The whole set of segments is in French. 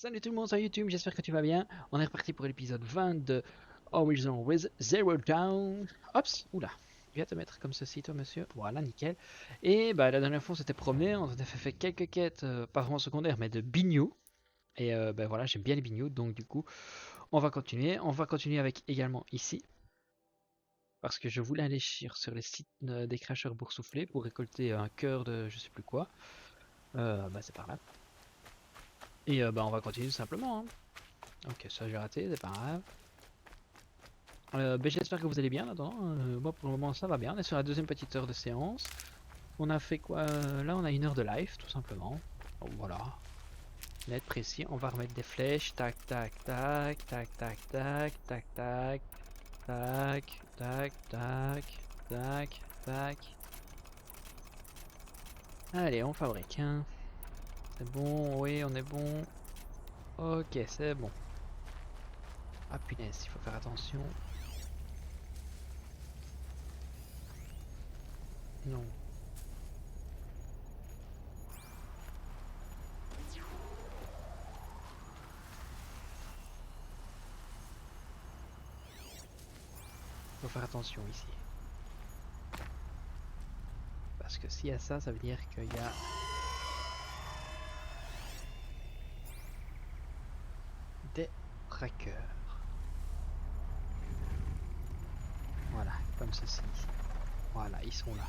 Salut tout le monde sur YouTube, j'espère que tu vas bien. On est reparti pour l'épisode 20 de Horizon Zéro Dawn. Hops, oula, viens te mettre comme ceci toi monsieur. Voilà, nickel. Et bah la dernière fois on s'était promené, on s'était fait quelques quêtes, pas vraiment secondaires, mais de bignoux. Et bah voilà, j'aime bien les bignoux, donc du coup on va continuer. On va continuer avec également ici. Parce que je voulais aller sur les sites des cracheurs boursouflés pour récolter un cœur de je sais plus quoi. Bah c'est par là. Et bah on va continuer tout simplement, hein. Ok, ça j'ai raté, c'est pas grave. Ben, j'espère que vous allez bien là-dedans. Moi pour le moment ça va bien. On est sur la deuxième petite heure de séance. On a fait quoi là on a 1 heure de live tout simplement. Donc, voilà. Net précis. On va remettre des flèches. Tac tac tac tac tac tac tac tac tac tac tac tac tac. Allez on fabrique hein. C'est bon, oui on est bon. Ok c'est bon. Ah punaise, il faut faire attention. Non. Faut faire attention ici. Parce que s'il y a ça, ça veut dire qu'il y a des trackers. Voilà, comme ceci. Voilà, ils sont là.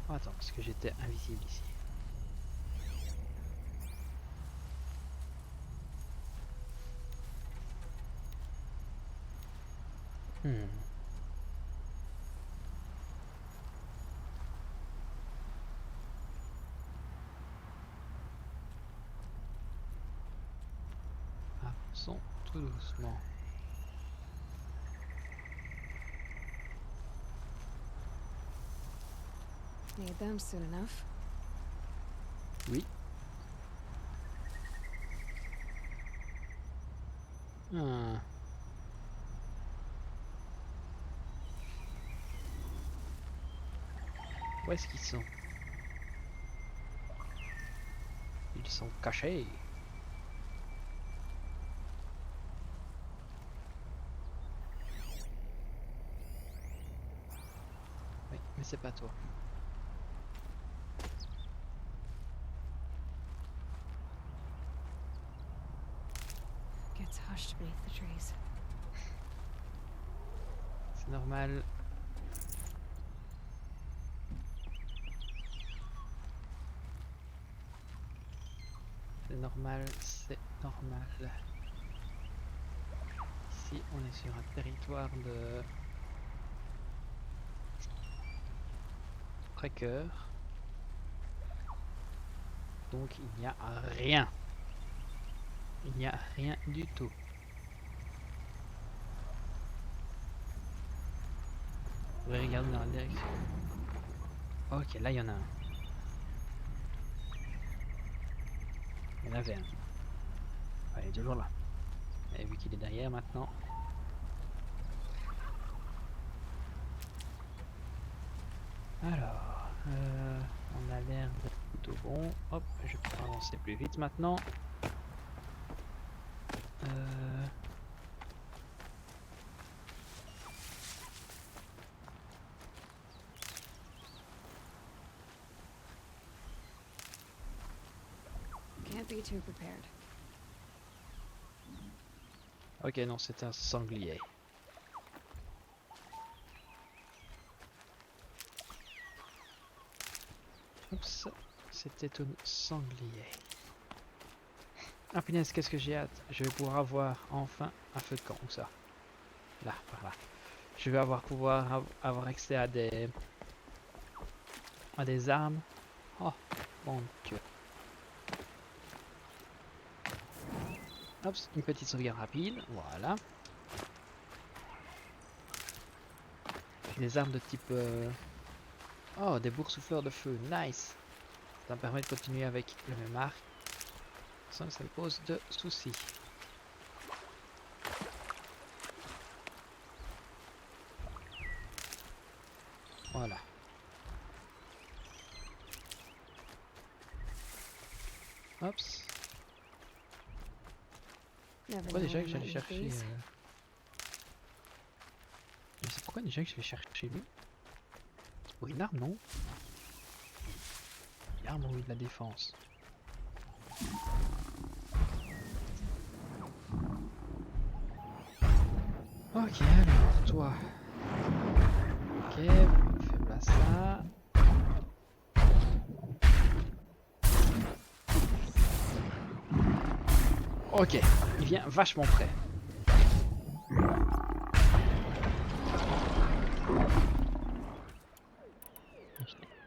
Oh, attends, parce que j'étais invisible ici. Hmm. Avançons tout doucement. Need them soon enough. Oui. Ah. Où est-ce qu'ils sont? Ils sont cachés. Oui, mais c'est pas toi. Gets hushed beneath the trees. C'est normal. C'est normal, c'est normal. Ici, on est sur un territoire de tracker. Donc il n'y a rien. Il n'y a rien du tout. On va regarder dans la direction. Ok, là il y en a un. Il y en avait un. Ah, il est toujours là. Et vu qu'il est derrière maintenant. Alors, on a l'air d'être plutôt bon. Hop, je peux avancer plus vite maintenant. Can't be too prepared. Ok, non, c'est un sanglier. Oups, c'était un sanglier. Ah punaise, qu'est-ce que j'ai hâte. Je vais pouvoir avoir enfin un feu de camp. Où ça? Là, par là. Je vais avoir accès à des armes. Oh, mon Dieu. Hop, une petite sauvegarde rapide. Voilà. Des armes de type... Oh, des boursoufleurs de feu. Nice. Ça me permet de continuer avec le même arc sans que ça me pose de soucis. Voilà. Hops. Never Pourquoi know déjà when que I j'allais might chercher... need these. Je sais pourquoi déjà que je vais chercher lui. C'est pour une arme, non? Une arme ou de la défense? Ok, alors toi. Ok, fais-moi ça. Ok, il vient vachement près.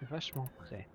Vachement près.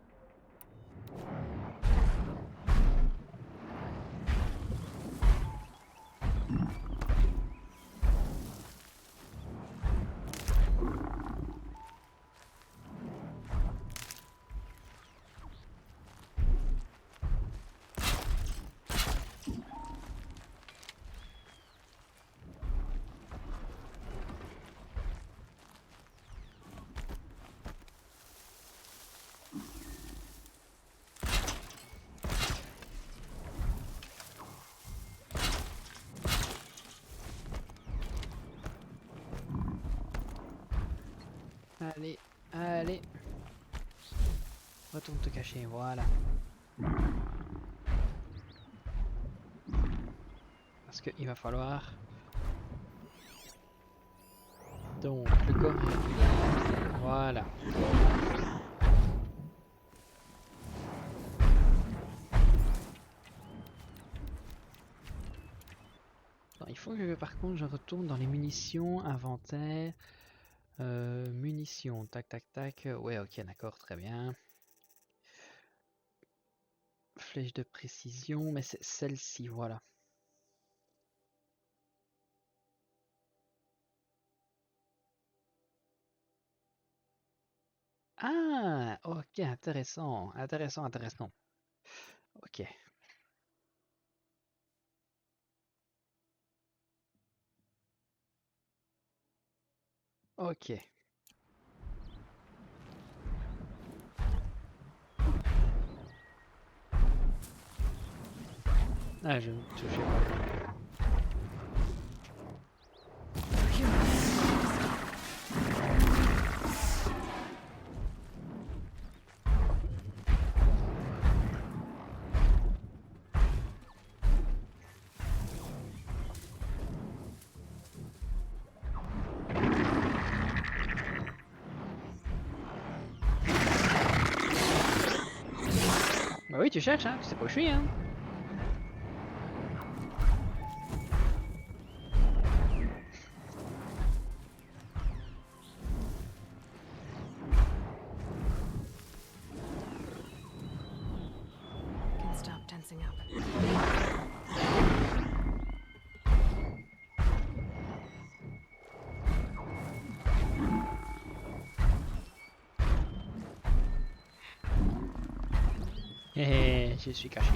Allez, allez. Retourne te cacher, voilà. Parce qu'il va falloir... Donc, le corps est... Voilà. Non, il faut que par contre je retourne dans les munitions, inventaire... munitions, tac tac tac. Ouais, ok, d'accord, très bien. Flèche de précision, mais c'est celle-ci, voilà. Ah, ok, intéressant, intéressant, intéressant. Ok, ok. Ah, je ne touchais pas. Bah oui, tu cherches, hein, tu sais pas où je suis, hein. Can stop tensing up. Hé, je suis caché.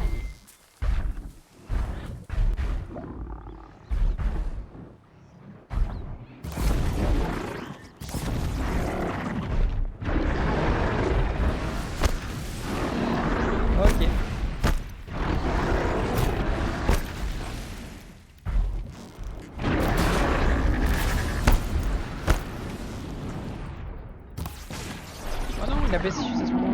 Ok. Oh non, il a baissé juste à ce moment.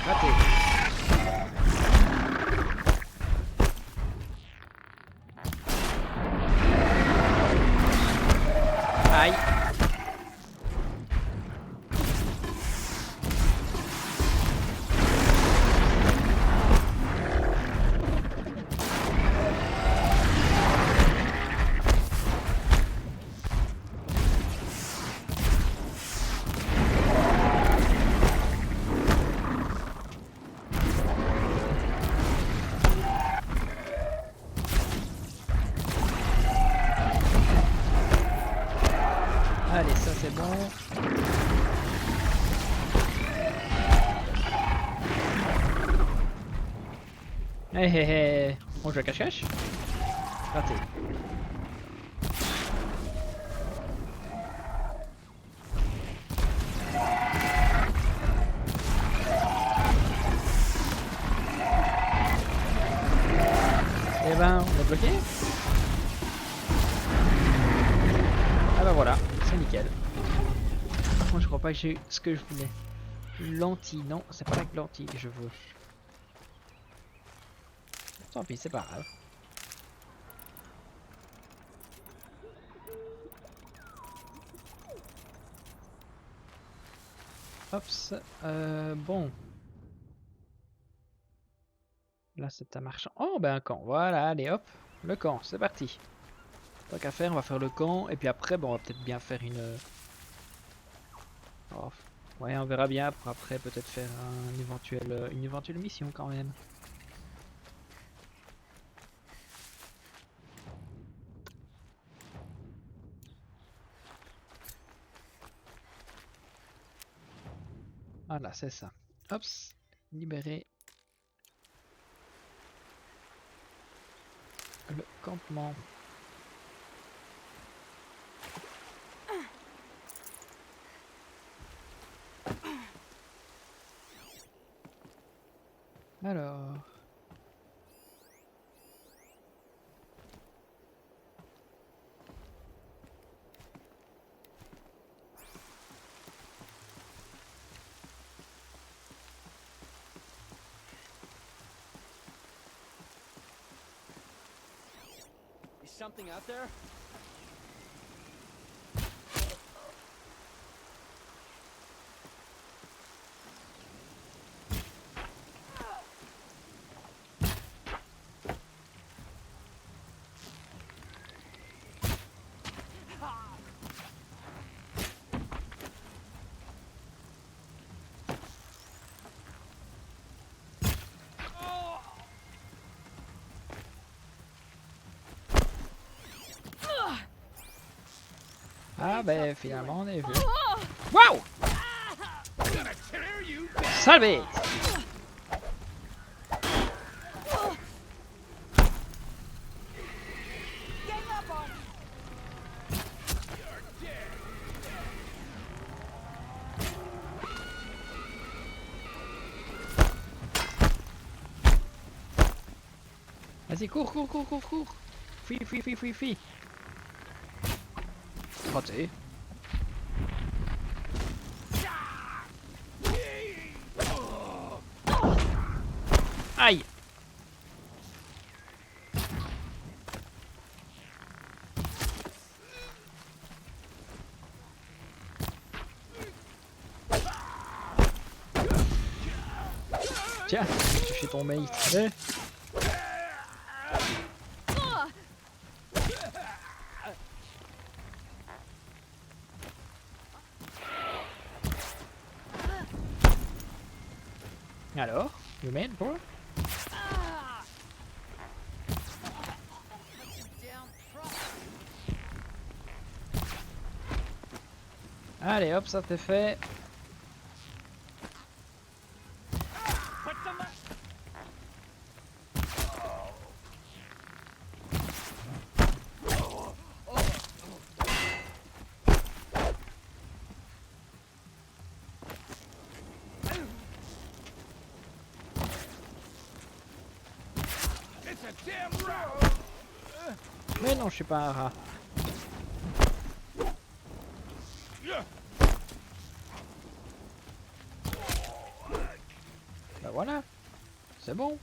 Raté. Aïe. Allez, ça c'est bon. Hé hé hé. On joue à cache-cache. Raté. bloqué? Ah bah voilà, c'est nickel. Par contre je crois pas que j'ai eu ce que je voulais. Lentille, non, c'est pas la lentille que je veux. Tant pis, c'est pas grave. Hops, bon. Là c'est un marchand. Oh ben un camp, voilà, allez hop, le camp, c'est parti. Tant qu'à faire, on va faire le camp, et puis après, bon, on va peut-être bien faire une... Oh, ouais, on verra bien, pour après peut-être faire une éventuelle mission quand même. Voilà, c'est ça. Hops, libérer le campement. Alors... Is something out there? Ah ben finalement on est vu. Waouh! Salvé! Vas-y, cours, cours, cours, cours, cours! Fuis, fuis, fuis, fuis, fuis! Raté. Aïe! Tiens, tu fais ton mate. Eh. Alors, you made bro? Allez hop, ça t'est fait. Mais non, je suis pas un rat. Bah voilà, c'est bon.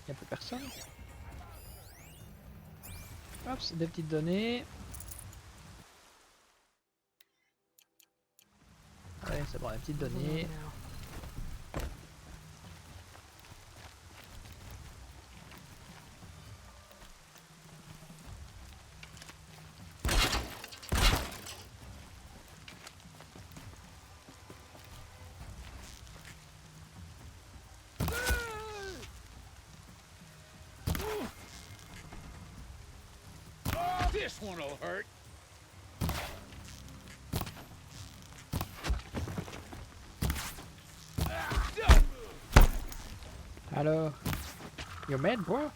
Y'a plus personne. Hop, c'est des petites données. Ouais, c'est bon, les petites données. This one'll hurt. Alors, you made bro?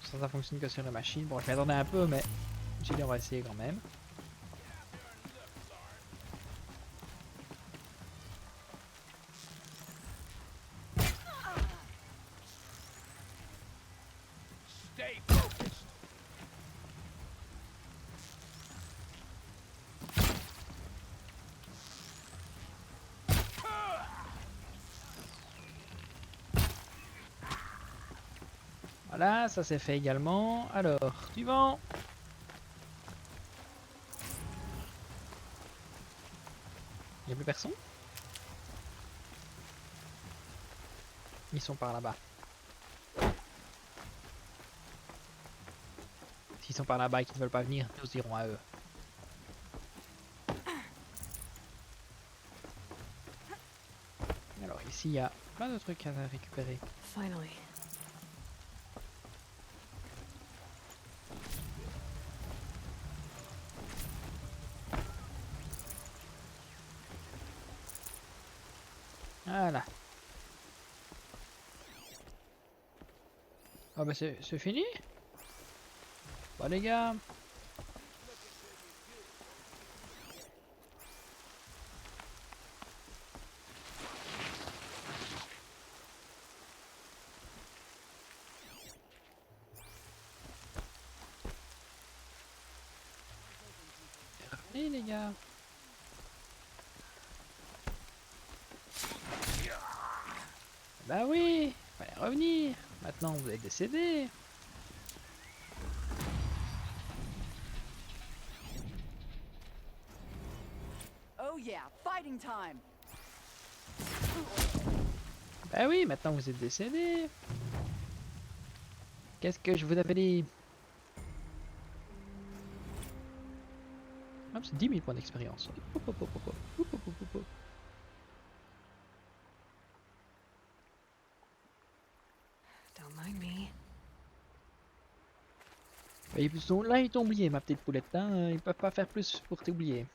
Ça fonctionne que sur la machine. Bon, je m'attendais un peu, mais j'ai dit on va essayer quand même. Stay focused. Voilà, ça c'est fait également. Alors, suivant. Il n'y a plus personne? Ils sont par là-bas. S'ils sont par là-bas et qu'ils ne veulent pas venir, nous irons à eux. Alors ici, il y a plein de trucs à récupérer. Finally. Voilà. Ah bah c'est fini? Bah les gars. Revenez les gars. Bah oui, fallait revenir. Maintenant vous êtes décédé. Oh yeah, fighting time. Bah oui, maintenant vous êtes décédé. Qu'est-ce que je vous avais dit? Hop, c'est 10 000 points d'expérience. Hop, hop, hop, hop, hop, hop, hop, hop, hop. Don't mind me. Et là, ils t'ont oublié, ma petite poulette. Hein. Ils peuvent pas faire plus pour t'oublier.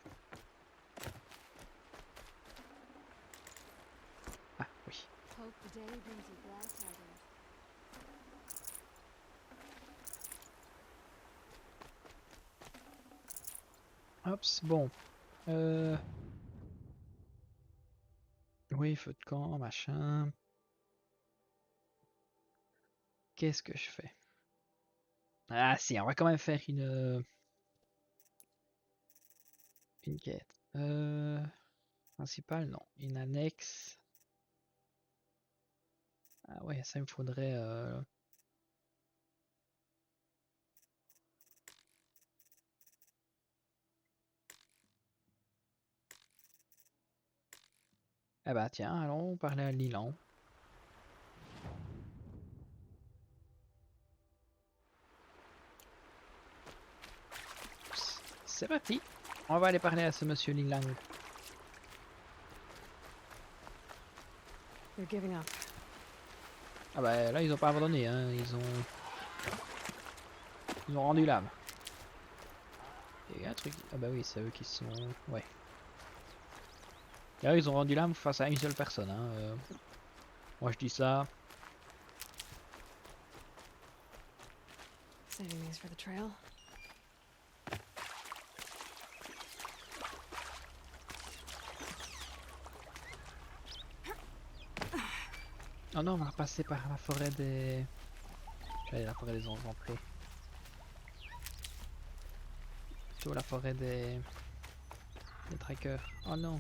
Ah, oui. Hope the day brings you glad tidings. Hop, bon. Oui, feu de camp, machin. Qu'est-ce que je fais? Ah si, on va quand même faire une quête. Principale, non. Une annexe. Ah ouais, ça il me faudrait... Ah bah tiens, allons parler à Lilan. C'est parti. On va aller parler à ce monsieur Lilang. They're giving up. Ah bah là ils ont pas abandonné, hein. Ils ont rendu l'âme. Il y a un truc. Ah bah oui, c'est eux qui sont. Ouais. Là ils ont rendu l'âme face à une seule personne. Hein. Moi je dis ça. Saving these for the trail. Oh non, on va passer par la forêt des. J'allais la forêt des entrées. Plutôt la forêt des trackers. Oh non.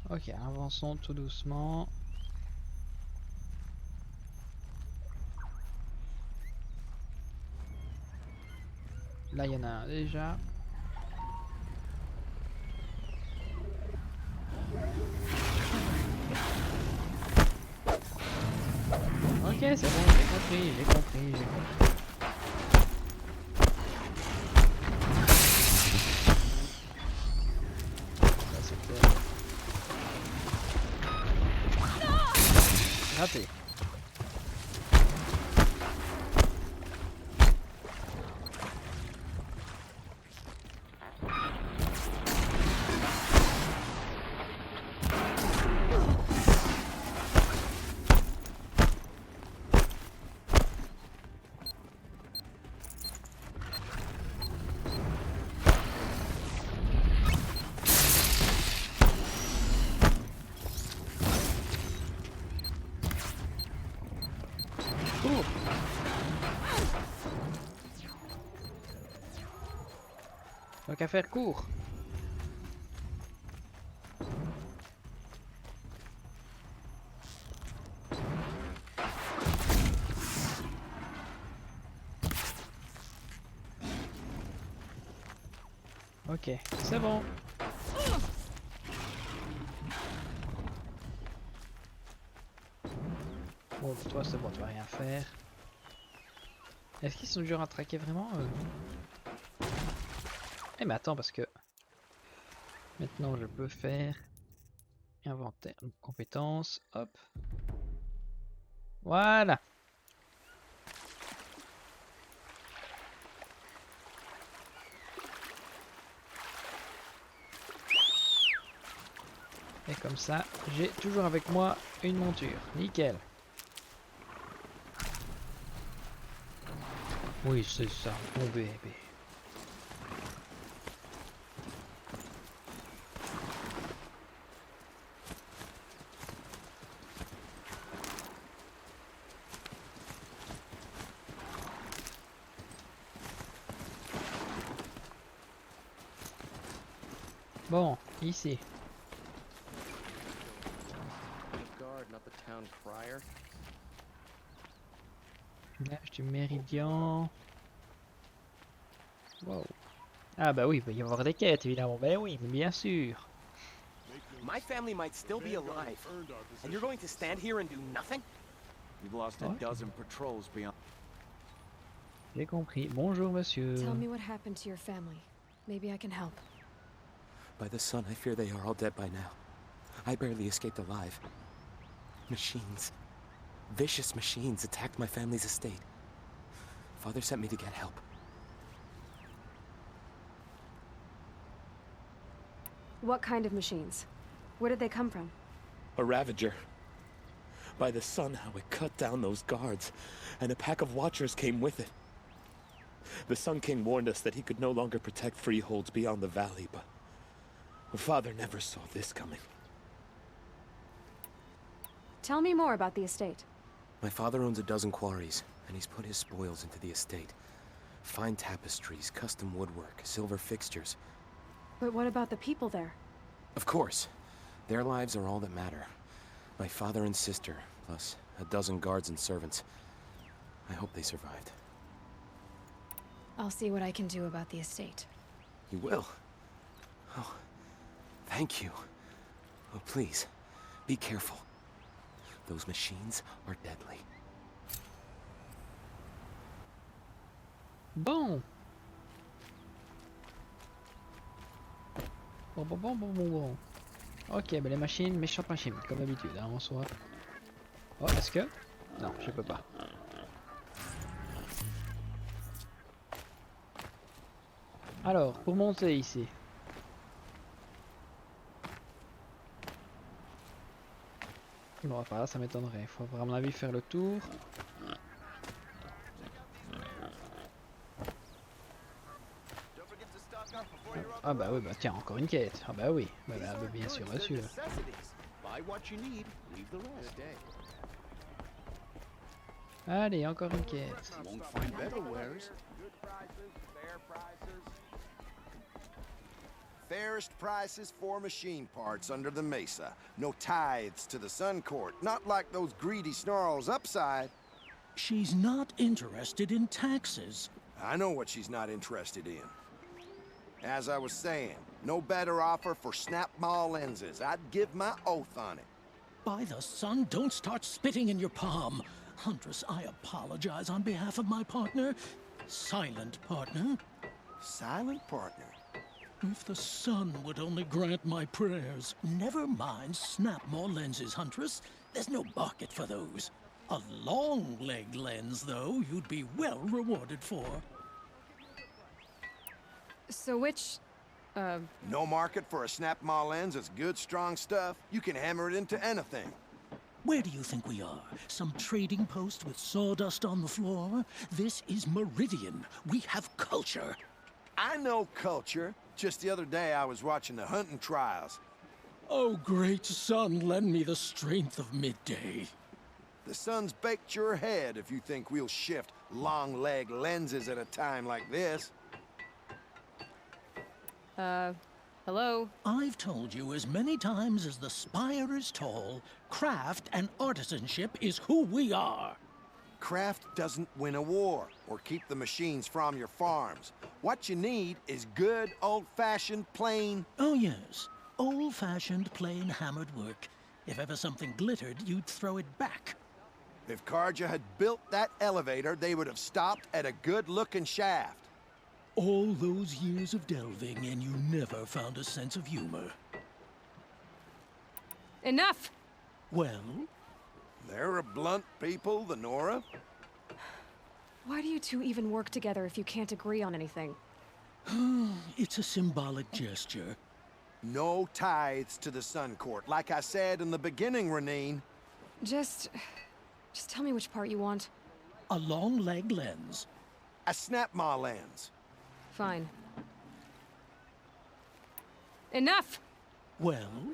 Ok, avançons tout doucement. Là, il y en a un déjà. Ok, c'est bon, j'ai compris. Ça, c'était... raté. qu'à faire, cours. Ok, c'est bon. Bon, pour toi c'est bon, tu vas rien faire. Est-ce qu'ils sont durs à traquer vraiment Eh mais attends, parce que maintenant je peux faire inventaire, compétences, hop. Voilà. Et comme ça, j'ai toujours avec moi une monture. Nickel. Oui, c'est ça, mon bébé. Bon, ici. Village du Méridien. Wow. Ah bah oui, il va y avoir des quêtes évidemment. Ben oui, mais bien sûr. My family might still be alive, and you're going to stand here and do nothing? We've lost a Okay. dozen patrols beyond. J'ai compris. Bonjour monsieur. Tell me what happened to your family. Maybe I can help. By the sun, I fear they are all dead by now. I barely escaped alive. Machines. Vicious machines attacked my family's estate. Father sent me to get help. What kind of machines? Where did they come from? A Ravager. By the sun, how it cut down those guards, and a pack of watchers came with it. The Sun King warned us that he could no longer protect freeholds beyond the valley, but Father never saw this coming. Tell me more about the estate. My father owns a dozen quarries, and he's put his spoils into the estate. Fine tapestries, custom woodwork, silver fixtures. But what about the people there? Of course. Their lives are all that matter. My father and sister, plus a dozen guards and servants. I hope they survived. I'll see what I can do about the estate. You will? Oh, thank you. Oh, please, be careful. Those machines are deadly. Bon. Bon. Ok, ben les machines, méchantes machines, comme d'habitude, hein, en soi. Oh, est-ce que... Non, je peux pas. Alors, pour monter ici. Bon, enfin, ça m'étonnerait. Il faut à mon avis faire le tour. Ah bah oui, bah tiens, encore une quête. Ah bah oui, bah, bien sûr, monsieur. Buy what you need, leave the rest. Allez, encore une quête. Won't find better wares. Fairest prices for machine parts under the mesa. No tithes to the Sun Court, not like those greedy snarls upside. She's not interested in taxes. I know what she's not interested in. As I was saying, no better offer for snap mall lenses. I'd give my oath on it. By the sun, don't start spitting in your palm. Huntress, I apologize on behalf of my partner. Silent partner. Silent partner. If the sun would only grant my prayers. Never mind snap more lenses, Huntress. There's no market for those. A long leg lens, though, you'd be well rewarded for. So which... No market for a snap mall lens that's good, strong stuff. You can hammer it into anything. Where do you think we are? Some trading post with sawdust on the floor? This is Meridian. We have culture. I know culture. Just the other day I was watching the hunting trials. Oh, great sun, lend me the strength of midday. The sun's baked your head if you think we'll shift long leg lenses at a time like this. Hello? I've told you as many times as the spire is tall, craft and artisanship is who we are. Craft doesn't win a war or keep the machines from your farms. What you need is good, old-fashioned, plain... Oh yes, old-fashioned, plain hammered work. If ever something glittered, you'd throw it back. If Karja had built that elevator, they would have stopped at a good-looking shaft. All those years of delving and you never found a sense of humor. Enough! Well, They're a blunt people, the Nora. Why do you two even work together if you can't agree on anything? it's a symbolic gesture. No tithes to the Sun Court. Like I said in the beginning, Renine. Just tell me which part you want. A long leg lens. A snap-maw lens. Fine. Enough! Well,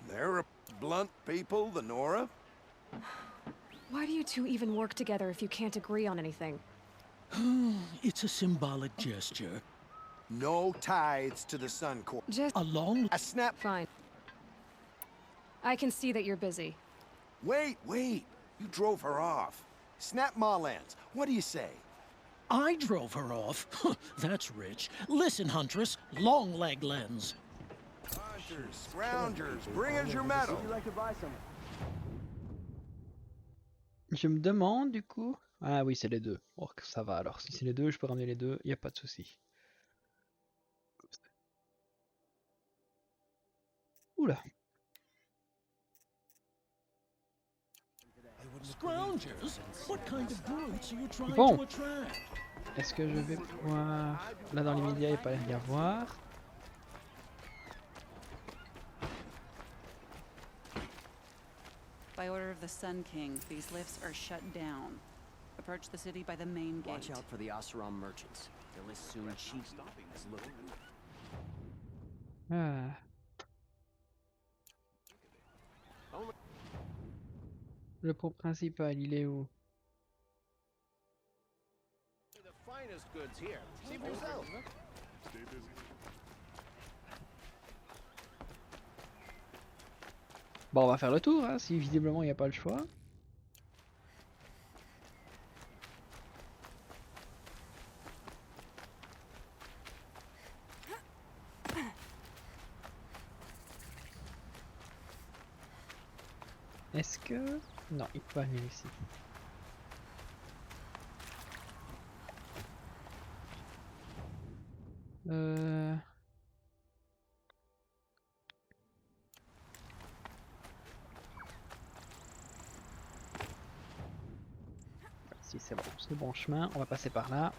They're a blunt people, the Nora. Why do you two even work together if you can't agree on anything? it's a symbolic gesture. No tithes to the Sun Court. Just A long... A snap... fine. I can see that you're busy. Wait. You drove her off. Snap-maw lens. What do you say? I drove her off. That's rich. Listen, Huntress, long leg lens. Hunters, scroungers, bring us your medal. Je me demande du coup. Ah oui, c'est les deux. Oh, ça va alors. Si c'est les deux, je peux ramener les deux, y a pas de souci. Oula. Scroungers? What kind of brutes are you trying Bon. to attract? Est-ce que je vais pouvoir... Là dans l'immédiat, il n'y a pas l'air d'y avoir. By order of the Sun King, these lifts are shut down. Approach the city by the main gate. Watch out for the Oseram merchants. They'll as soon cheat as look. Ah. Le pont principal, il est où? The finest goods here. See for yourself. Bon, on va faire le tour, hein, si visiblement il n'y a pas le choix. Est-ce que... Non, il peut pas venir ici. Si c'est bon, c'est le bon chemin, on va passer par là.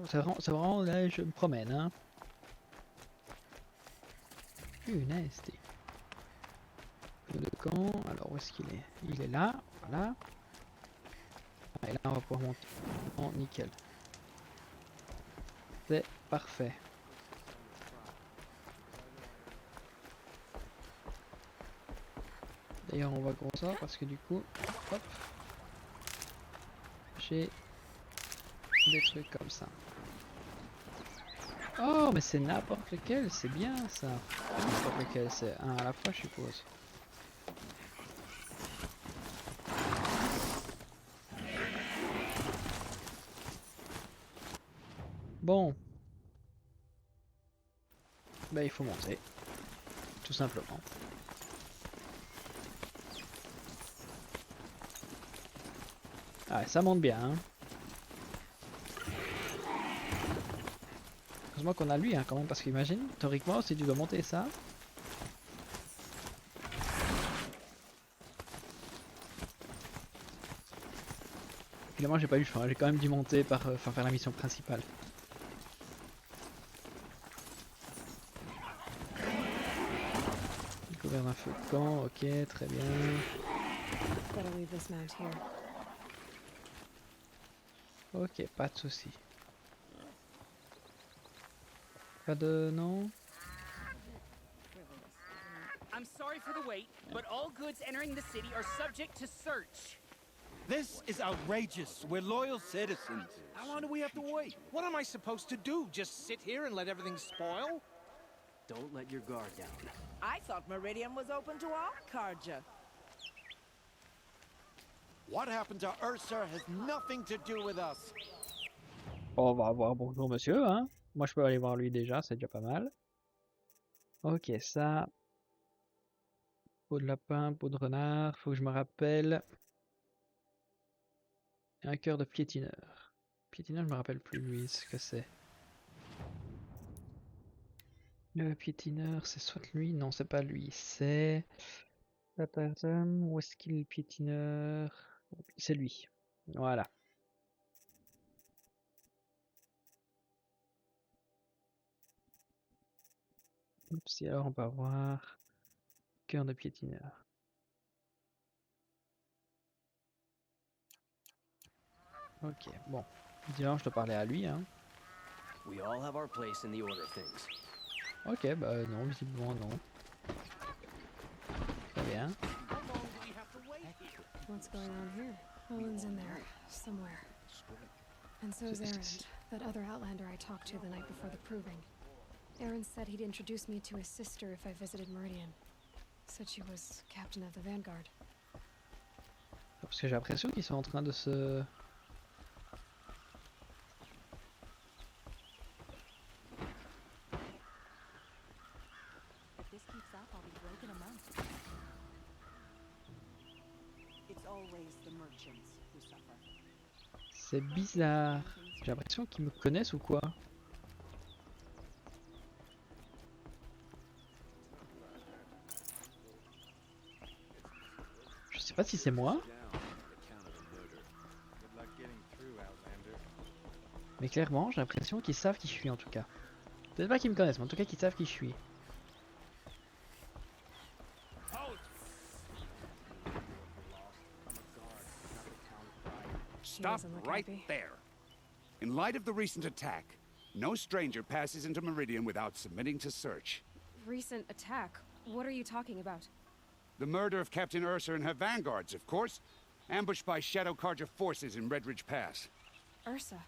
C'est vraiment là, je me promène, hein. Punaise, de camp. Alors où est-ce qu'il est? Il est là, voilà. Ah, et là on va pouvoir monter. Oh, nickel. C'est parfait. D'ailleurs on va gros ça parce que du coup, hop, j'ai des trucs comme ça. Oh mais c'est n'importe lequel, c'est bien ça. N'importe lequel, c'est un à la fois je suppose. Bon. Bah il faut monter. Tout simplement. Ah ça monte bien hein. Heureusement qu'on a lui hein, quand même parce qu'imagine, théoriquement si tu dois monter ça. Évidemment j'ai pas eu le choix, j'ai quand même dû monter par faire la mission principale. Découvert d'un feu de camp, ok, très bien. Better leave this mount here. Ok, pas de souci. Pas de... non? I'm sorry for the wait, but all goods entering the city are subject to search. This is outrageous. We're loyal citizens. How long do we have to wait? What am I supposed to do? Just sit here and let everything spoil? Don't let your guard down. I thought Meridian was open to all Carja. What happened to Ursa has nothing to do with us. Bon, on va voir bonjour monsieur, hein. Moi je peux aller voir lui déjà, c'est déjà pas mal. Ok, ça. Peau de lapin, peau de renard, faut que je me rappelle. Un cœur de piétineur. Piétineur, je me rappelle plus lui, ce que c'est. Le piétineur, c'est soit lui, non, c'est pas lui, c'est. Où est-ce qu'il est le piétineur? C'est lui. Voilà. Oups, et alors on va voir. Cœur de piétineur. Ok, bon. Évidemment, je dois parler à lui, hein. We all have our place in the order of things. Ok, bah non, visiblement non. Très bien. What's going on here? Owen's in there, somewhere. And so's Aaron, that other Outlander I talked to the night before the proving. Aaron said he'd introduce me to his sister if I visited Meridian. Said she was captain of the Vanguard. Parce que j'ai l'impression qu'ils sont en train de se... If this keeps up, I'll be broke in a month. It's always the merchants who suffer. C'est bizarre. J'ai l'impression qu'ils me connaissent ou quoi? Je sais pas si c'est moi. Mais clairement, j'ai l'impression qu'ils savent qui je suis en tout cas. Peut-être pas qu'ils me connaissent, mais en tout cas qu'ils savent qui je suis. Stop right there. In light of the recent attack, no stranger passes into Meridian without submitting to search. Recent attack? What are you talking about? The murder of Captain Ursa and her vanguards, of course. Ambushed by Shadow Carja forces in Red Ridge Pass. Ursa?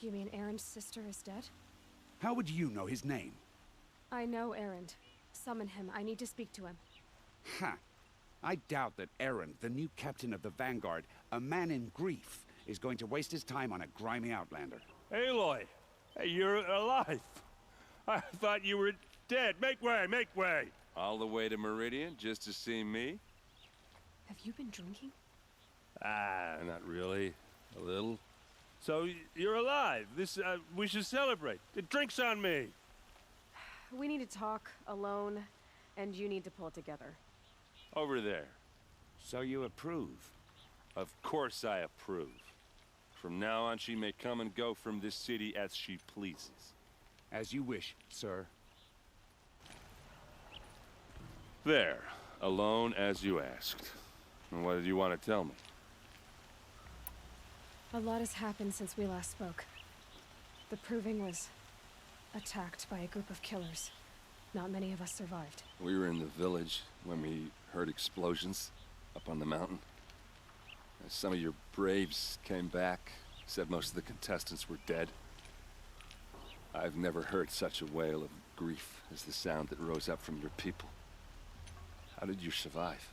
You mean Aaron's sister is dead? How would you know his name? I know Aaron. Summon him. I need to speak to him. Ha! I doubt that Aaron, the new captain of the Vanguard, a man in grief, is going to waste his time on a grimy outlander. Aloy! Hey, you're alive! I thought you were dead. Make way, make way! All the way to Meridian just to see me? Have you been drinking? Ah, not really. A little. So, you're alive. We should celebrate. The drink's on me. We need to talk alone, and you need to pull it together. Over there. So you approve? Of course I approve. From now on, she may come and go from this city as she pleases. As you wish, sir. There. Alone as you asked. And what did you want to tell me? A lot has happened since we last spoke. The Proving was attacked by a group of killers. Not many of us survived. We were in the village when we heard explosions up on the mountain. Some of your braves came back, said most of the contestants were dead. I've never heard such a wail of grief as the sound that rose up from your people. How did you survive?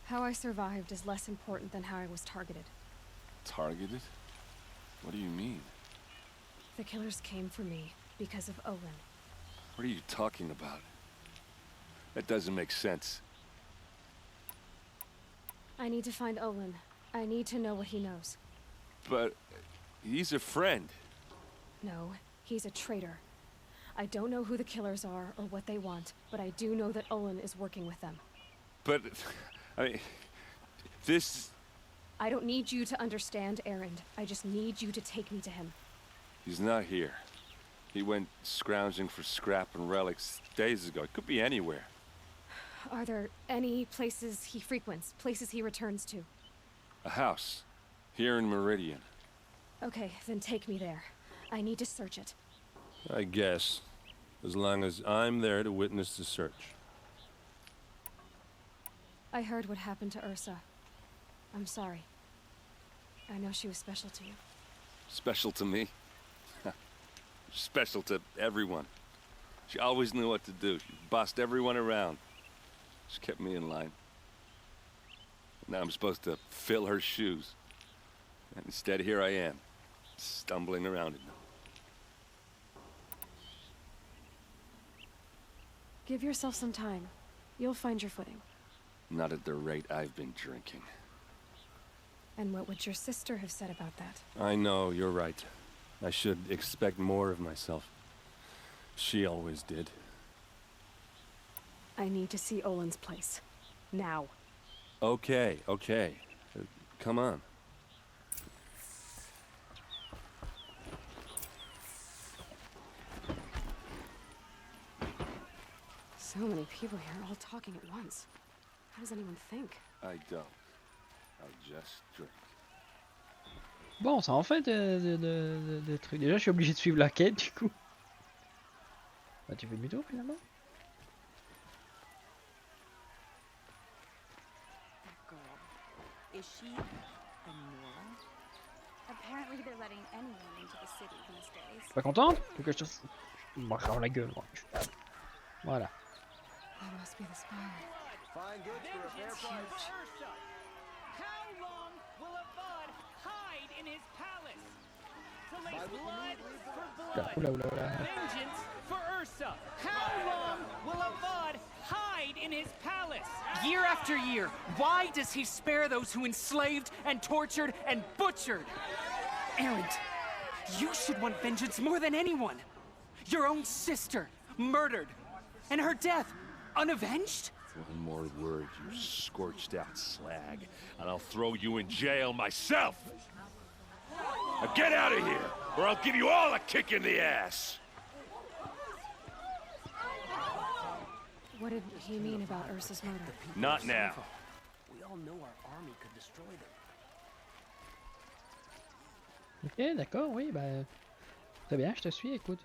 How I survived is less important than how I was targeted. Targeted? What do you mean? The killers came for me because of Owen. What are you talking about? That doesn't make sense. I need to find Olin. I need to know what he knows. But he's a friend. No, he's a traitor. I don't know who the killers are or what they want, but I do know that Olin is working with them. But, I mean, this... I don't need you to understand, Erend. I just need you to take me to him. He's not here. He went scrounging for scrap and relics days ago. It could be anywhere. Are there any places he frequents, places he returns to? A house. Here in Meridian. Okay, then take me there. I need to search it. I guess. as long as I'm there to witness the search. I heard what happened to Ursa. I'm sorry. I know she was special to you. Special to me? Special to everyone. She always knew what to do. She bossed everyone around. She kept me in line. Now I'm supposed to fill her shoes. And instead, here I am, stumbling around in them. Give yourself some time. You'll find your footing. Not at the rate I've been drinking. And what would your sister have said about that? I know, you're right. I should expect more of myself. She always did. I need to see Olin's place. Now. Okay, okay. Come on. So many people here, all talking at once. How does anyone think? I don't. I just drink. Bon, ça en fait de trucs. Déjà, je suis obligé de suivre la quête du coup. Bah, tu fais demi-tour finalement? That girl. Is she immoral? Apparently they're letting anyone into the city these days. Pas contente? Tu veux que je te marre la gueule, moi. Voilà. That must be the Spyro. Fine goods for a fair price. How long will Avad hide in his palace? To lay blood for blood. Vengeance for Ursa. How long will Avad hide in his palace? Year after year, why does he spare those who enslaved and tortured and butchered? Erend, you should want vengeance more than anyone. Your own sister, murdered, and her death, unavenged? One more word, you scorched out slag, and I'll throw you in jail myself! Now get out of here, or I'll give you all a kick in the ass! What did he mean about Ursa's murder? Not now. We all know our army could destroy them. Ok, d'accord, oui, bah... Très bien, je te suis, écoute.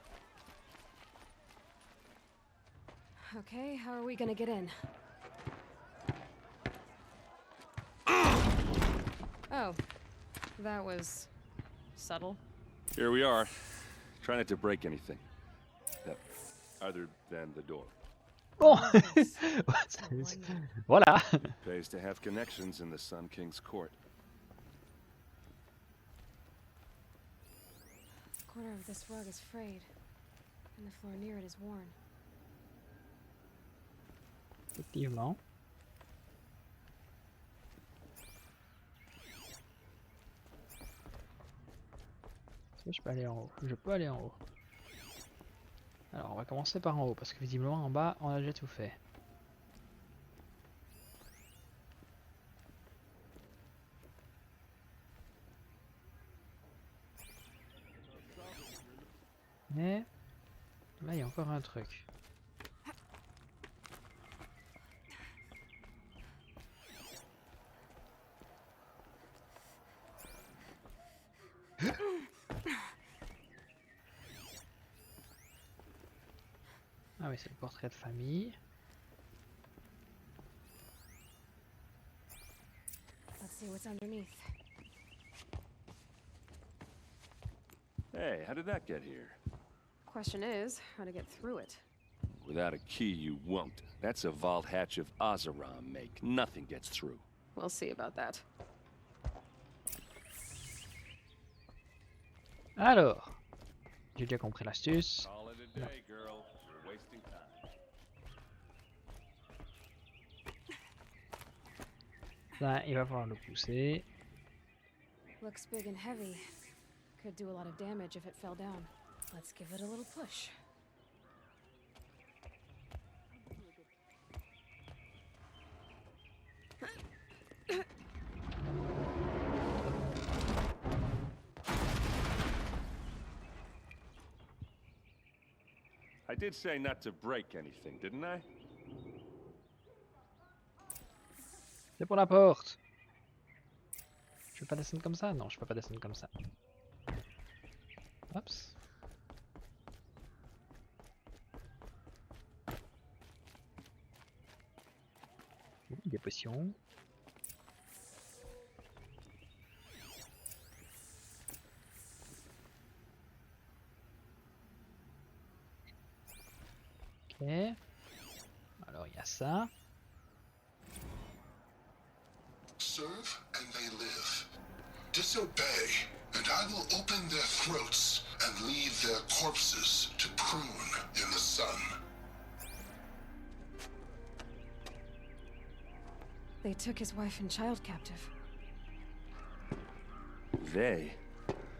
Okay, how are we gonna get in? Oh, that was subtle. Here we are. Try not to break anything. Other than the door. Bon. Voilà. Pays to have connections in the Sun King's court. A corner of this rug is frayed, and the floor near it is worn. Effectivement. Est-ce que je peux aller en haut? Je peux aller en haut. Alors on va commencer par en haut parce que visiblement en bas on a déjà tout fait. Mais là il y a encore un truc. Ah oui, c'est le portrait de famille. Let's see what's underneath. Hey, how did that get here? Question is, how to get through it. Without a key, you won't. That's a vault hatch of Oseram make. Nothing gets through. We'll see about that. Alors, j'ai déjà compris l'astuce. Call it a day, girl. You're wasting time. Ça, il va falloir le pousser. Looks big and heavy. Could do a lot of damage if it fell down. Let's give it a little push. I did say not to break anything, didn't I? C'est pour la porte. Je peux pas descendre comme ça? Non, je peux pas descendre comme ça. Oups. Des potions. Ok. Alors il y a ça. Serve and they live. Disobey, and I will open their throats and leave their corpses to prune in the sun. They took his wife and child captive. They?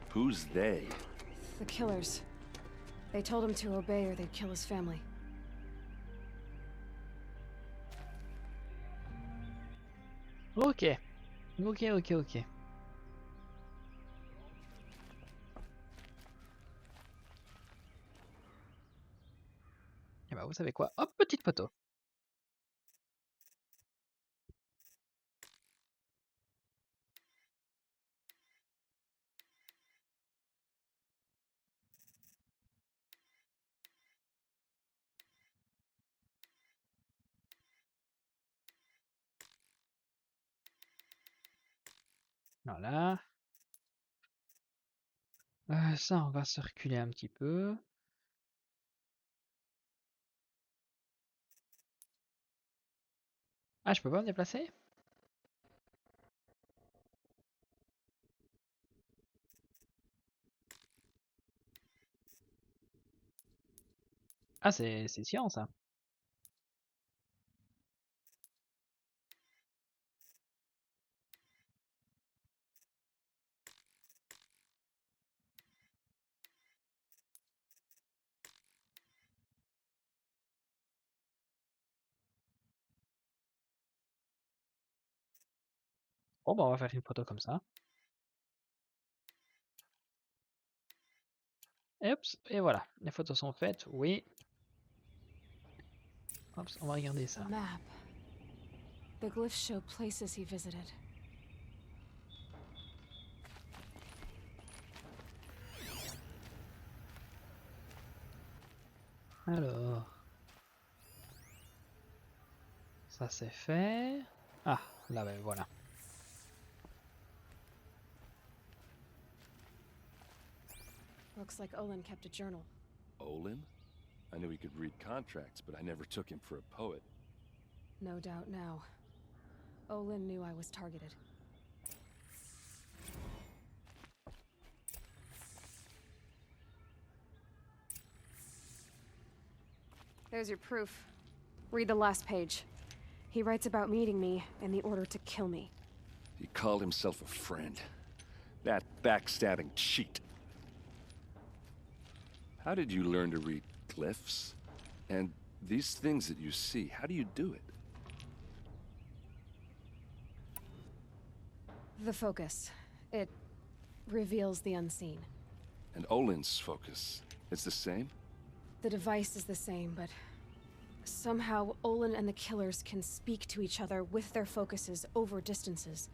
Who's they? The killers. They told him to obey or they'd kill his family. Ok. Ok. Et bah vous savez quoi? Hop, petite photo. Voilà. Ça, on va se reculer un petit peu. Ah, je peux pas me déplacer? Ah, c'est science, ça. Bon, bah, on va faire une photo comme ça. Et voilà. Les photos sont faites, oui. Hop, on va regarder ça. A map. The glyphs show places he visited. Alors. Ça c'est fait. Ah, là, ben voilà. Looks like Olin kept a journal. Olin? I knew he could read contracts, but I never took him for a poet. No doubt now. Olin knew I was targeted. There's your proof. Read the last page. He writes about meeting me in the order to kill me. He called himself a friend. That backstabbing cheat. How did you learn to read glyphs? And these things that you see, how do you do it? The focus. It reveals the unseen. And Olin's focus, it's the same? The device is the same, but somehow Olin and the killers can speak to each other with their focuses over distances.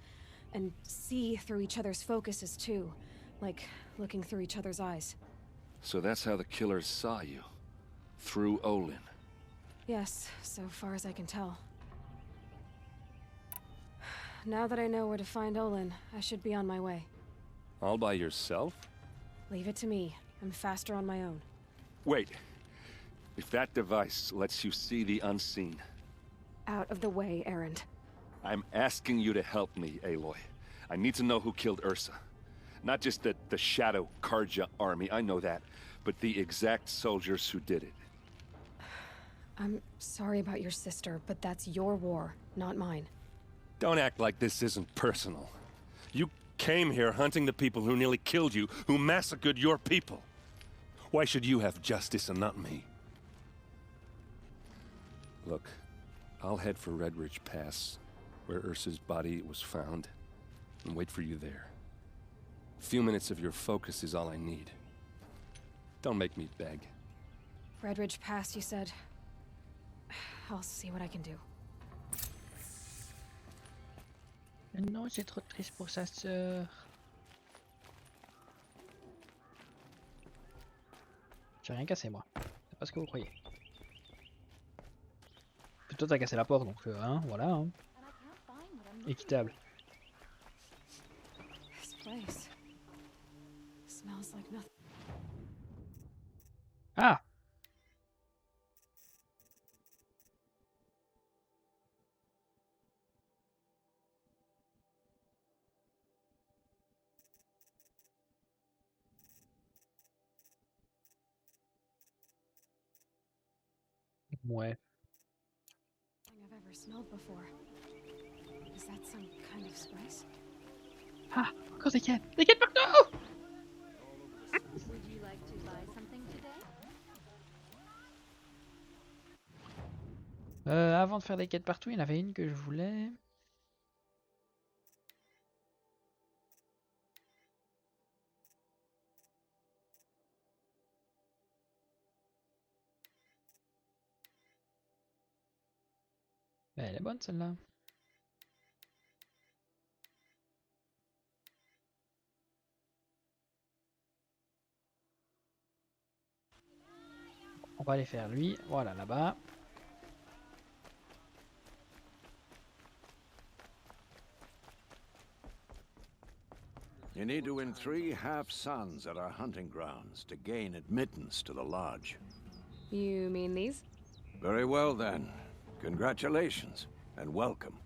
And see through each other's focuses too, like looking through each other's eyes. So that's how the killers saw you? Through Olin? Yes, so far as I can tell. Now that I know where to find Olin, I should be on my way. All by yourself? Leave it to me. I'm faster on my own. Wait. If that device lets you see the unseen... Out of the way, Erend. I'm asking you to help me, Aloy. I need to know who killed Ursa. Not just the Shadow Karja army, I know that, but the exact soldiers who did it. I'm sorry about your sister, but that's your war, not mine. Don't act like this isn't personal. You came here hunting the people who nearly killed you, who massacred your people. Why should you have justice and not me? Look, I'll head for Red Ridge Pass, where Ursa's body was found, and wait for you there. A few minutes of your focus is all I need. Don't make me beg. Red Ridge Pass, you said? I'll see what I can do. Non, c'est trop triste pour sa sœur. J'ai rien cassé moi. C'est pas ce que vous croyez. Toi t'as cassé la porte donc hein, voilà. Hein. Équitable. This place smells like nothing. Ah! Ouais. I've ever smelled before. Is that some kind of spice? Ah! Encore des quêtes! Des quêtes partout! Would you like to buy something today? Avant de faire des quêtes partout, il y en avait une que je voulais. Elle est bonne celle-là. On va aller faire lui. Voilà, là-bas. You need to win 3 half-suns at our hunting grounds to gain admittance to the lodge. You mean these? Very well then. Congratulations and welcome.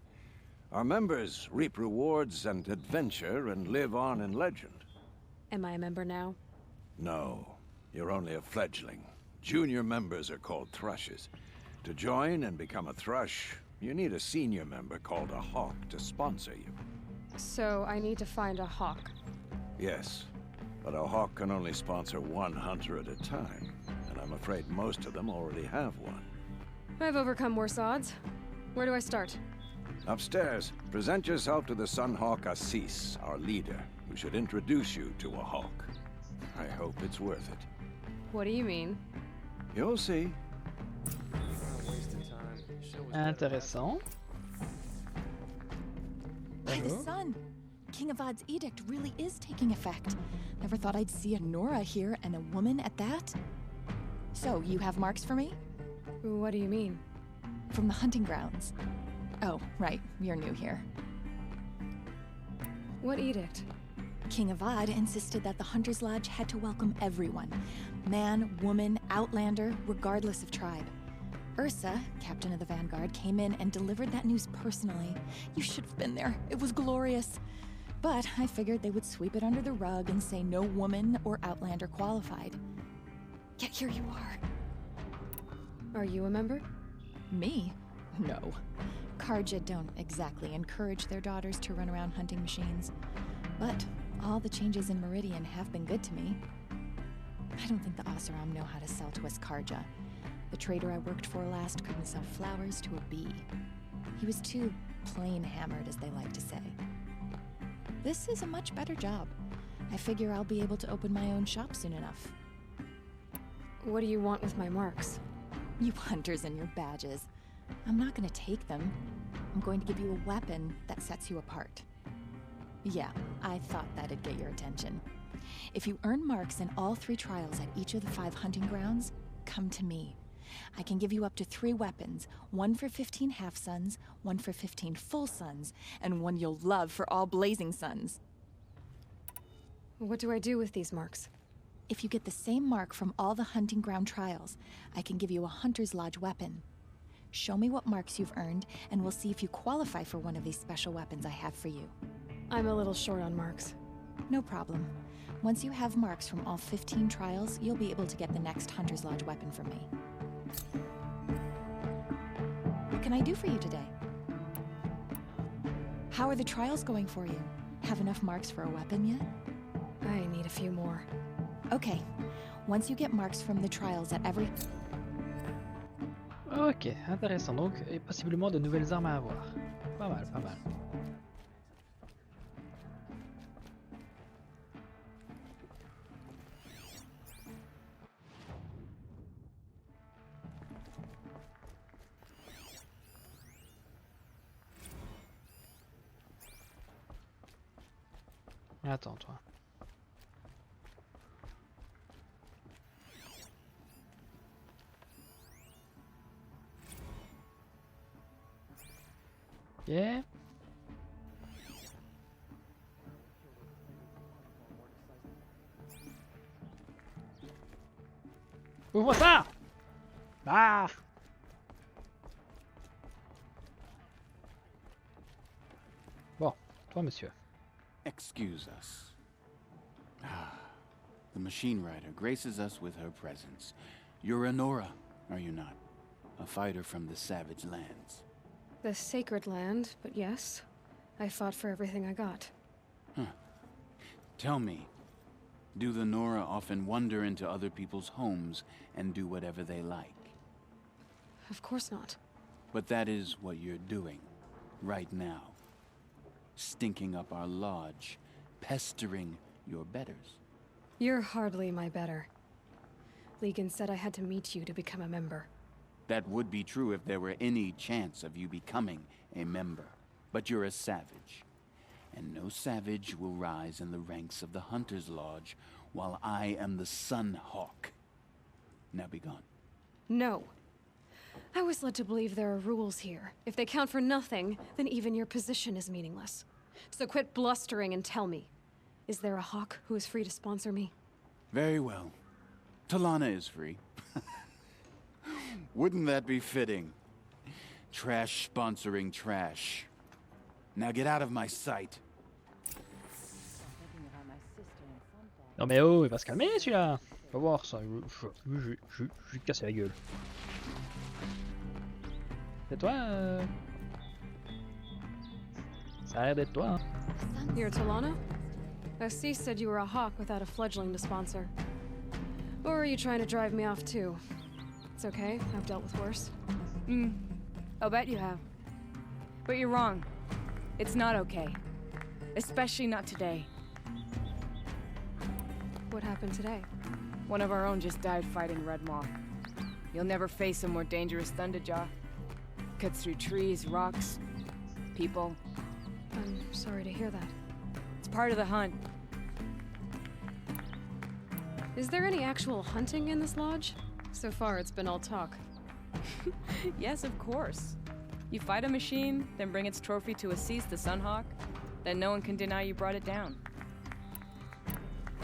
Our members reap rewards and adventure and live on in legend. Am I a member now? No, you're only a fledgling. Junior members are called thrushes. To join and become a thrush, you need a senior member called a hawk to sponsor you. So I need to find a hawk. Yes, but a hawk can only sponsor 1 hunter at a time, and I'm afraid most of them already have one. I've overcome worse odds. Where do I start? Upstairs, present yourself to the Sunhawk Assis, our leader, who should introduce you to a hawk. I hope it's worth it. What do you mean? You'll see. Intéressant. By the sun! King Avad's edict really is taking effect. Never thought I'd see a Nora here, and a woman at that. So, you have marks for me? What do you mean? From the hunting grounds. Oh, right, you're new here. What edict? King Avad insisted that the Hunter's Lodge had to welcome everyone. Man, woman, outlander, regardless of tribe. Ursa, captain of the Vanguard, came in and delivered that news personally. You should have been there. It was glorious. But I figured they would sweep it under the rug and say no woman or outlander qualified. Yet here you are. Are you a member? Me? No. Karja don't exactly encourage their daughters to run around hunting machines. But all the changes in Meridian have been good to me. I don't think the Oseram know how to sell to us Karja. The trader I worked for last couldn't sell flowers to a bee. He was too plain-hammered, as they like to say. This is a much better job. I figure I'll be able to open my own shop soon enough. What do you want with my marks? You hunters and your badges. I'm not gonna take them. I'm going to give you a weapon that sets you apart. Yeah, I thought that'd get your attention. If you earn marks in all 3 trials at each of the 5 hunting grounds, come to me. I can give you up to 3 weapons, 1 for 15 half-suns, 1 for 15 full suns, and 1 you'll love for all blazing suns. What do I do with these marks? If you get the same mark from all the hunting ground trials, I can give you a Hunter's Lodge weapon. Show me what marks you've earned, and we'll see if you qualify for one of these special weapons I have for you. I'm a little short on marks. No problem. Once you have marks from all 15 trials, you'll be able to get the next Hunter's Lodge weapon from me. What can I do for you today? How are the trials going for you? Have enough marks for a weapon yet? I need a few more. Okay. Once you get marks from the trials at every... Ok, intéressant. Donc, et possiblement de nouvelles armes à avoir. Pas mal, pas mal. Attends, toi. Ok. Ouvre ça! Ah! Bon, toi, monsieur. Excuse us. Ah, the machine rider graces us with her presence. You're a Nora, are you not? A fighter from the savage lands. The sacred land, but yes. I fought for everything I got. Huh. Tell me, do the Nora often wander into other people's homes and do whatever they like? Of course not. But that is what you're doing, right now. Stinking up our lodge, pestering your betters. You're hardly my better. Legan said I had to meet you to become a member. That would be true if there were any chance of you becoming a member. But you're a savage. And no savage will rise in the ranks of the Hunter's Lodge while I am the Sun Hawk. Now be gone. No. I was led to believe there are rules here. If they count for nothing, then even your position is meaningless. So quit blustering and tell me. Is there a hawk who is free to sponsor me? Very well. Talana is free. Wouldn't that be fitting? Trash sponsoring trash. Now get out of my sight. Non mais oh, il va se calmer celui-là. On va voir ça. Je vais te casser la gueule. C'est toi Ça a l'air d'être toi. Hein. You're Talana? Assis said you were a hawk without a fledgling to sponsor. Or are you trying to drive me off too? It's okay, I've dealt with worse. I'll bet you have. But you're wrong. It's not okay. Especially not today. What happened today? One of our own just died fighting Red Maw. You'll never face a more dangerous Thunderjaw. Cuts through trees, rocks, people. I'm sorry to hear that. It's part of the hunt. Is there any actual hunting in this lodge? So far, it's been all talk. Yes, of course. You fight a machine, then bring its trophy to Assis the Sunhawk, then no one can deny you brought it down.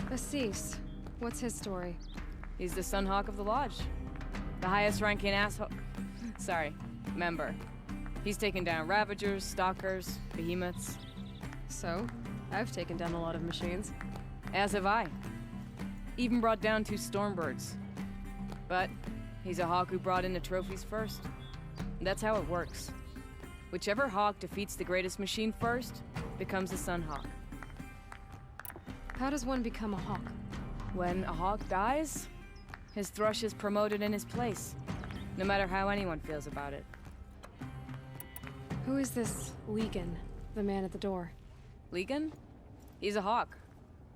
Assis, what's his story? He's the Sunhawk of the Lodge. The highest ranking asshole... Sorry, member. He's taken down Ravagers, Stalkers, Behemoths. So, I've taken down a lot of machines. As have I. Even brought down 2 Stormbirds. But he's a hawk who brought in the trophies first. That's how it works. Whichever hawk defeats the greatest machine first becomes a Sunhawk. How does one become a hawk? When a hawk dies, his thrush is promoted in his place, no matter how anyone feels about it. Who is this Legan, the man at the door? Legan? He's a hawk.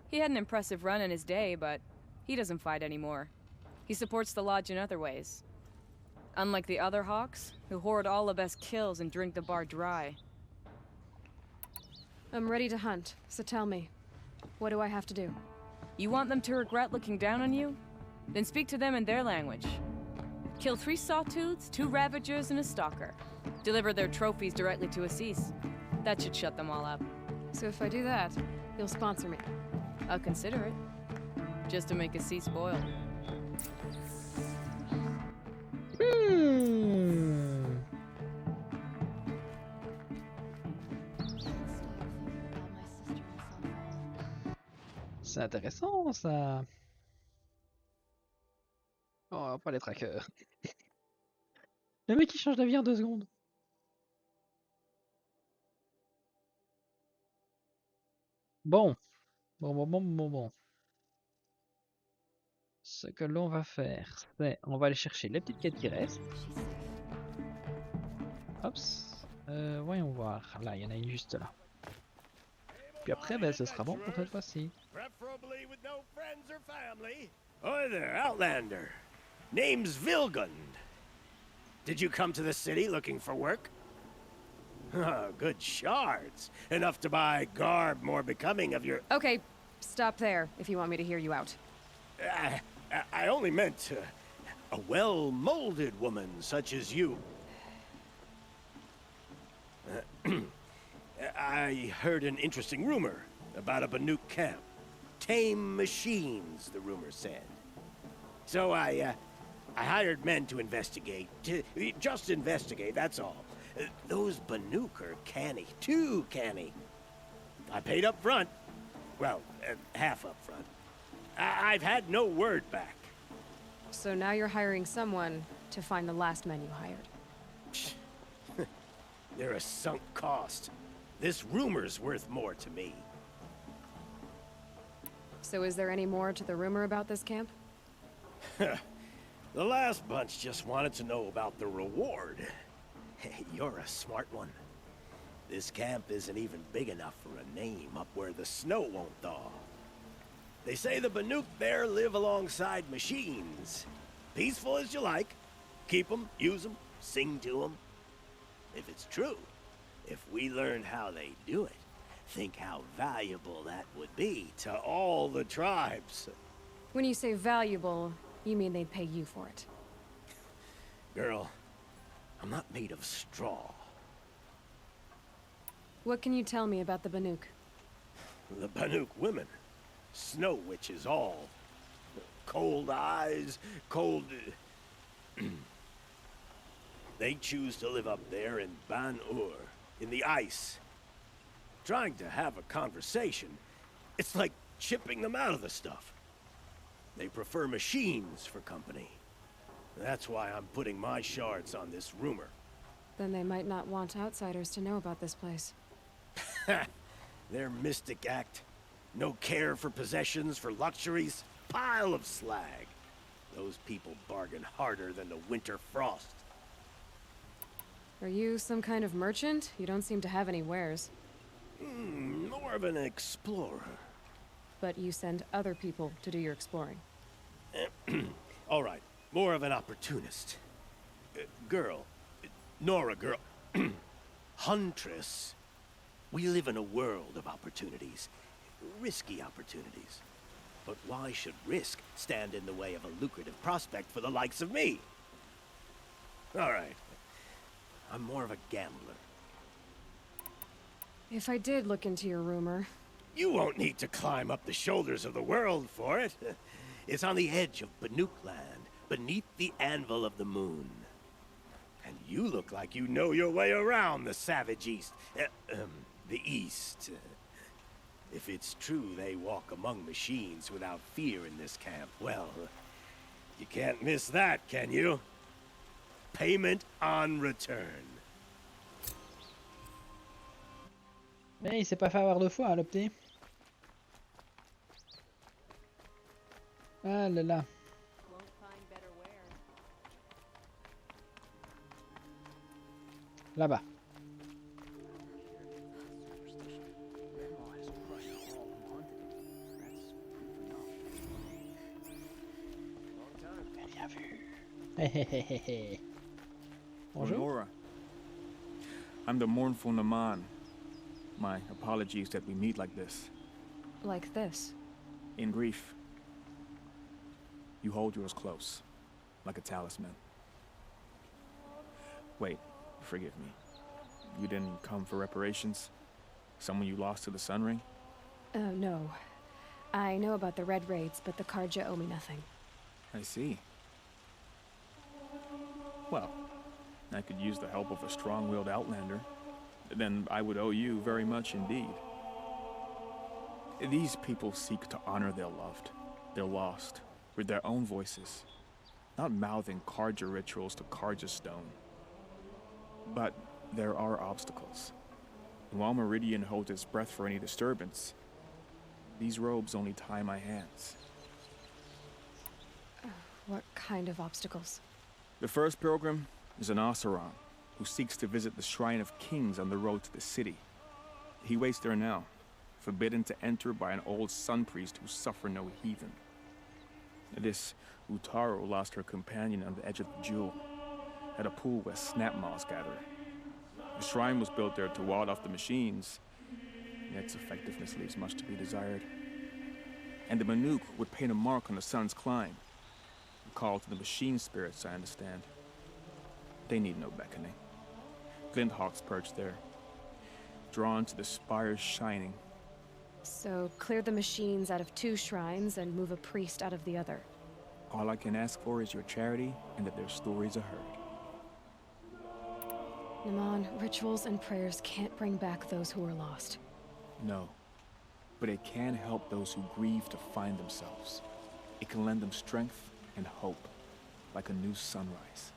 He had an impressive run in his day, but he doesn't fight anymore. He supports the lodge in other ways. Unlike the other hawks, who hoard all the best kills and drink the bar dry. I'm ready to hunt, so tell me. What do I have to do? You want them to regret looking down on you? Then speak to them in their language. Kill 3 Sawtooths, 2 Ravagers, and a Stalker. Deliver their trophies directly to Assis. That should shut them all up. So if I do that, you'll sponsor me? I'll consider it. Just to make Assis spoil. C'est intéressant ça. Oh, pas les trackers. Le mec il change d'avis en 2 secondes. Bon. Bon. Ce que l'on va faire, c'est on va aller chercher les petites quêtes qui restent. Hops. Voyons voir. Là, il y en a une juste là. Puis après, ben, ce sera bon pour cette fois-ci. Hi there, Outlander. Name's Vilgund. Did you come to the city looking for work? Oh, good shards. Enough to buy garb more becoming of your... Okay, stop there if you want me to hear you out. I only meant a well-molded woman such as you. I heard an interesting rumor about a Banuk camp. Tame machines, the rumor said. So I hired men to investigate. Just investigate, that's all. Those Banuk are canny. Too canny. I paid up front. Well, half up front. I've had no word back. So now you're hiring someone to find the last men you hired. They're a sunk cost. This rumor's worth more to me. So is there any more to the rumor about this camp? The last bunch just wanted to know about the reward. Hey, you're a smart one. This camp isn't even big enough for a name up where the snow won't thaw. They say the Banuk there live alongside machines. Peaceful as you like. Keep them, use them, sing to them. If it's true, if we learned how they do it, think how valuable that would be to all the tribes. When you say valuable, you mean they'd pay you for it. Girl, I'm not made of straw. What can you tell me about the Banuk? The Banuk women. Snow witches all. Cold eyes, cold... They choose to live up there in Ban-Ur, in the ice. Trying to have a conversation, it's like chipping them out of the stuff. They prefer machines for company. That's why I'm putting my shards on this rumor. Then they might not want outsiders to know about this place. Their mystic act. No care for possessions, for luxuries. Pile of slag. Those people bargain harder than the winter frost. Are you some kind of merchant? You don't seem to have any wares. More of an explorer. But you send other people to do your exploring. All right, more of an opportunist. Girl, Nora girl, huntress. We live in a world of opportunities. Risky opportunities. But why should risk stand in the way of a lucrative prospect for the likes of me? All right. I'm more of a gambler. If I did look into your rumor... You won't need to climb up the shoulders of the world for it. It's on the edge of Banuk land, beneath the anvil of the moon. And you look like you know your way around the savage east. The east. If it's true they walk among machines without fear in this camp, well, you can't miss that, can you? Payment on return. Mais il s'est pas fait avoir deux fois, le petit. Ah là là. Là-bas. Bien vu. Bonjour. Nora. I'm the mournful Naman. My apologies that we meet like this. Like this? In grief. You hold yours close, like a talisman. Wait, forgive me. You didn't come for reparations? Someone you lost to the Sun Ring? No. I know about the Red Raids, but the Karja owe me nothing. I see. Well, I could use the help of a strong-willed outlander. Then I would owe you very much indeed. These people seek to honor their loved, their lost, with their own voices, not mouthing Karja rituals to Karja stone. But there are obstacles. And while Meridian holds its breath for any disturbance, these robes only tie my hands. What kind of obstacles? The first pilgrim is an Oseram, who seeks to visit the Shrine of Kings on the road to the city. He waits there now, forbidden to enter by an old sun priest who suffer no heathen. This Utaro lost her companion on the edge of the jewel, at a pool where snap moths gather. The shrine was built there to ward off the machines, yet its effectiveness leaves much to be desired. And the Banuk would paint a mark on the sun's climb, a call to the machine spirits, I understand. They need no beckoning. Glinthawks perch there, drawn to the spires shining. So, clear the machines out of 2 shrines and move a priest out of the other. All I can ask for is your charity and that their stories are heard. Naman, rituals and prayers can't bring back those who are lost. No. But it can help those who grieve to find themselves. It can lend them strength and hope, like a new sunrise.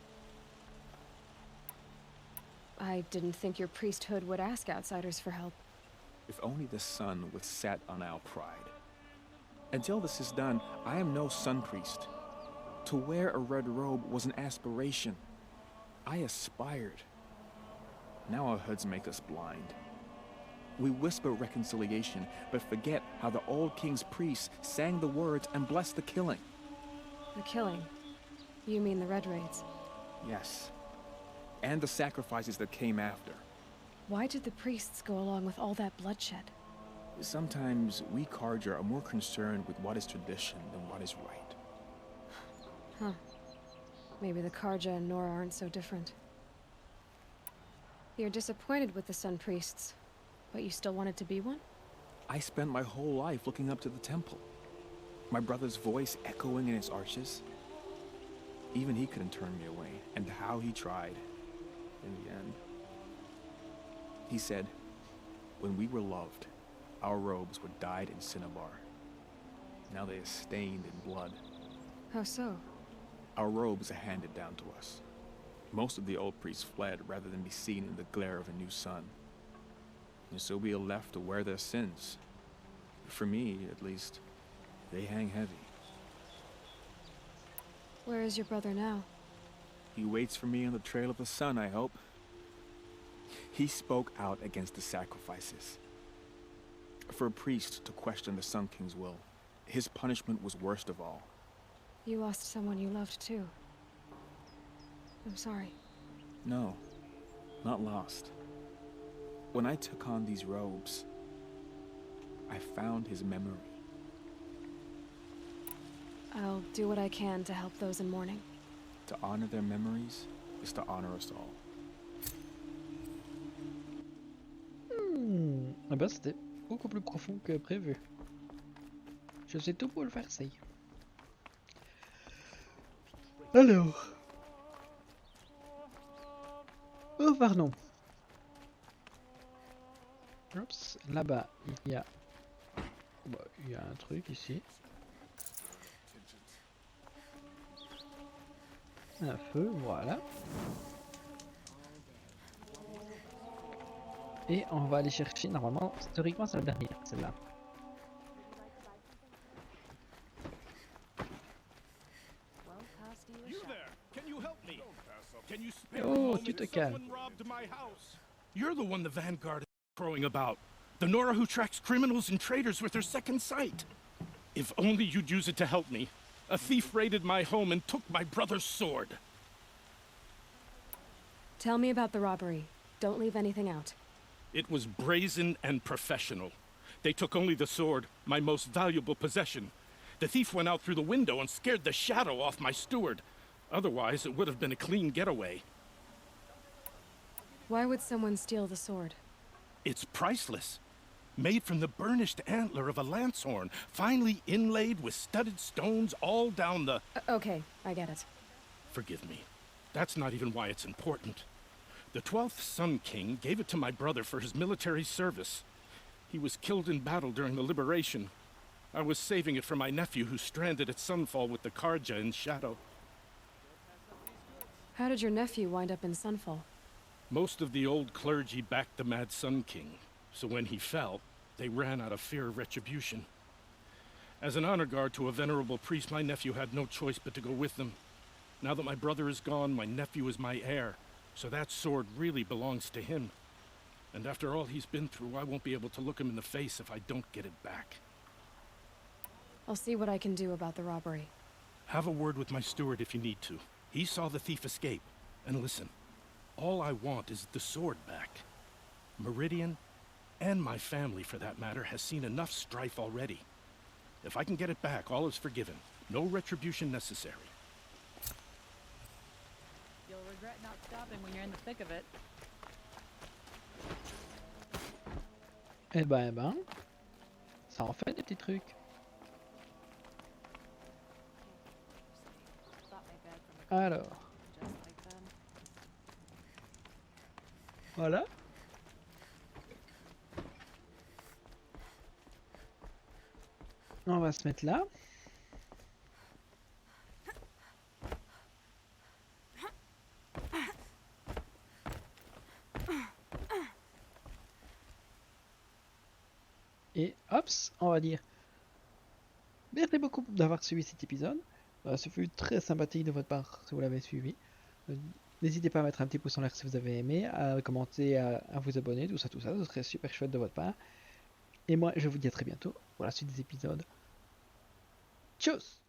I didn't think your priesthood would ask outsiders for help. If only the sun would set on our pride. Until this is done, I am no sun priest. To wear a red robe was an aspiration. I aspired. Now our hoods make us blind. We whisper reconciliation, but forget how the old king's priests sang the words and blessed the killing. The killing? You mean the Red Raids? Yes. And the sacrifices that came after. Why did the priests go along with all that bloodshed? Sometimes we Carja are more concerned with what is tradition than what is right. Huh. Maybe the Carja and Nora aren't so different. You're disappointed with the Sun Priests, but you still wanted to be one? I spent my whole life looking up to the temple. My brother's voice echoing in its arches. Even he couldn't turn me away, and how he tried, in the end. He said, when we were loved, our robes were dyed in cinnabar. Now they are stained in blood. How so? Our robes are handed down to us. Most of the old priests fled rather than be seen in the glare of a new sun. And so we are left to wear their sins. For me, at least, they hang heavy. Where is your brother now? He waits for me on the trail of the sun, I hope. He spoke out against the sacrifices. For a priest to question the Sun King's will, his punishment was worst of all. You lost someone you loved too. I'm sorry. No, not lost. When I took on these robes, I found his memory. I'll do what I can to help those in mourning. To honor their memories is to honor us all. Ah bah c'était beaucoup plus profond que prévu. Je sais tout pour le faire, ça y est. Alors. Oh pardon. Oups, là-bas, il y a... Bah, il y a un truc ici. Un feu, voilà. Et on va aller chercher, normalement, théoriquement c'est la dernière, celle-là. Oh, tu te calmes. You're the one the Vanguard is crowing about. The Nora who tracks criminals and traitors with her second sight. If only you'd use it to help me. A thief raided my home and took my brother's sword. Tell me about the robbery. Don't leave anything out. It was brazen and professional. They took only the sword, my most valuable possession. The thief went out through the window and scared the shadow off my steward. Otherwise, it would have been a clean getaway. Why would someone steal the sword? It's priceless. Made from the burnished antler of a lancehorn, finely inlaid with studded stones all down the... Okay, I get it. Forgive me. That's not even why it's important. The 12th Sun King gave it to my brother for his military service. He was killed in battle during the liberation. I was saving it for my nephew who's stranded at Sunfall with the Carja in shadow. How did your nephew wind up in Sunfall? Most of the old clergy backed the Mad Sun King, so when he fell, they ran out of fear of retribution. As an honor guard to a venerable priest, my nephew had no choice but to go with them. Now that my brother is gone, my nephew is my heir, so that sword really belongs to him. And after all he's been through, I won't be able to look him in the face if I don't get it back. I'll see what I can do about the robbery. Have a word with my steward if you need to. He saw the thief escape. And listen, all I want is the sword back. Meridian, and my family for that matter, has seen enough strife already. If I can get it back, all is forgiven. No retribution necessary. You'll regret not stopping when you're in the thick of it. Eh ben, ça en fait des petits trucs. Alors. Voilà. On va se mettre là. Et hop, on va dire merci beaucoup d'avoir suivi cet épisode. Ce fut très sympathique de votre part si vous l'avez suivi. N'hésitez pas à mettre un petit pouce en l'air si vous avez aimé, à commenter, à vous abonner, tout ça, ce serait super chouette de votre part. Et moi, je vous dis à très bientôt pour la suite des épisodes. Tchuss!